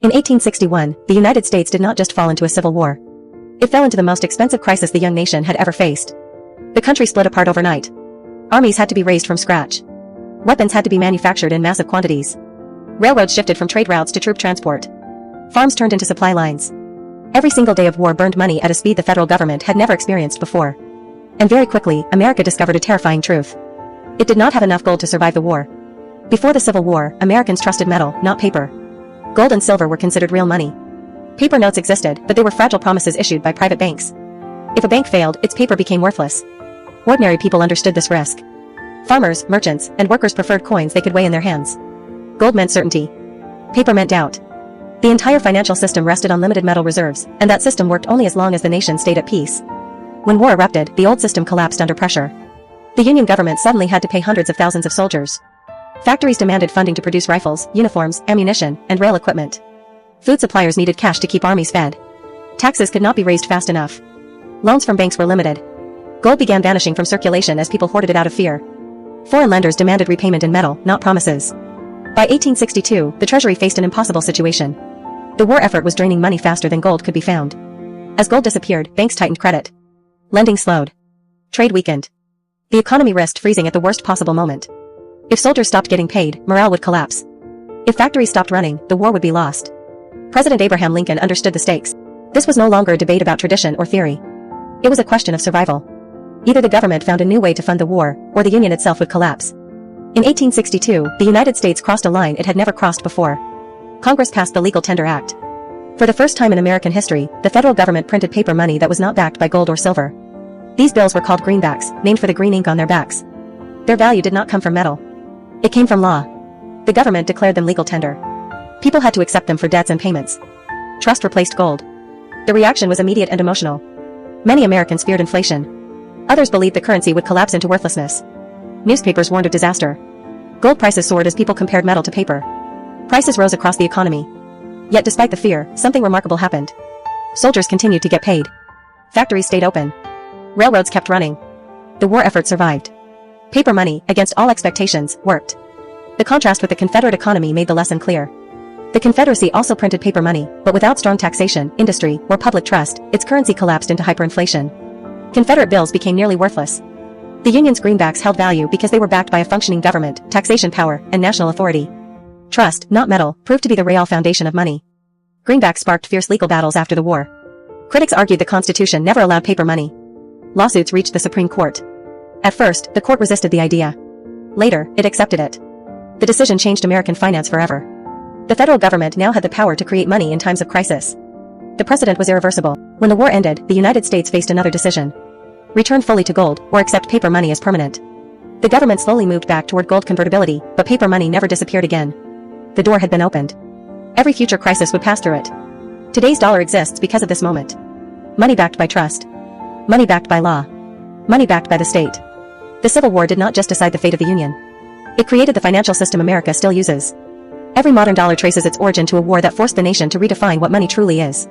In 1861, the United States did not just fall into a civil war. It fell into the most expensive crisis the young nation had ever faced. The country split apart overnight. Armies had to be raised from scratch. Weapons had to be manufactured in massive quantities. Railroads shifted from trade routes to troop transport. Farms turned into supply lines. Every single day of war burned money at a speed the federal government had never experienced before. And very quickly, America discovered a terrifying truth. It did not have enough gold to survive the war. Before the Civil War, Americans trusted metal, not paper. Gold and silver were considered real money. Paper notes existed, but they were fragile promises issued by private banks. If a bank failed, its paper became worthless. Ordinary people understood this risk. Farmers, merchants, and workers preferred coins they could weigh in their hands. Gold meant certainty. Paper meant doubt. The entire financial system rested on limited metal reserves, and that system worked only as long as the nation stayed at peace. When war erupted, the old system collapsed under pressure. The Union government suddenly had to pay hundreds of thousands of soldiers. Factories demanded funding to produce rifles, uniforms, ammunition, and rail equipment. Food suppliers needed cash to keep armies fed. Taxes could not be raised fast enough. Loans from banks were limited. Gold began vanishing from circulation as people hoarded it out of fear. Foreign lenders demanded repayment in metal, not promises. By 1862, the Treasury faced an impossible situation. The war effort was draining money faster than gold could be found. As gold disappeared, banks tightened credit. Lending slowed. Trade weakened. The economy risked freezing at the worst possible moment. If soldiers stopped getting paid, morale would collapse. If factories stopped running, the war would be lost. President Abraham Lincoln understood the stakes. This was no longer a debate about tradition or theory. It was a question of survival. Either the government found a new way to fund the war, or the Union itself would collapse. In 1862, the United States crossed a line it had never crossed before. Congress passed the Legal Tender Act. For the first time in American history, the federal government printed paper money that was not backed by gold or silver. These bills were called greenbacks, named for the green ink on their backs. Their value did not come from metal. It came from law. The government declared them legal tender. People had to accept them for debts and payments. Trust replaced gold. The reaction was immediate and emotional. Many Americans feared inflation. Others believed the currency would collapse into worthlessness. Newspapers warned of disaster. Gold prices soared as people compared metal to paper. Prices rose across the economy. Yet despite the fear, something remarkable happened. Soldiers continued to get paid. Factories stayed open. Railroads kept running. The war effort survived. Paper money, against all expectations, worked. The contrast with the Confederate economy made the lesson clear. The Confederacy also printed paper money, but without strong taxation, industry, or public trust, its currency collapsed into hyperinflation. Confederate bills became nearly worthless. The Union's greenbacks held value because they were backed by a functioning government, taxation power, and national authority. Trust, not metal, proved to be the real foundation of money. Greenbacks sparked fierce legal battles after the war. Critics argued the Constitution never allowed paper money. Lawsuits reached the Supreme Court. At first, the court resisted the idea. Later, it accepted it. The decision changed American finance forever. The federal government now had the power to create money in times of crisis. The precedent was irreversible. When the war ended, the United States faced another decision. Return fully to gold, or accept paper money as permanent. The government slowly moved back toward gold convertibility, but paper money never disappeared again. The door had been opened. Every future crisis would pass through it. Today's dollar exists because of this moment. Money backed by trust. Money backed by law. Money backed by the state. The Civil War did not just decide the fate of the Union. It created the financial system America still uses. Every modern dollar traces its origin to a war that forced the nation to redefine what money truly is.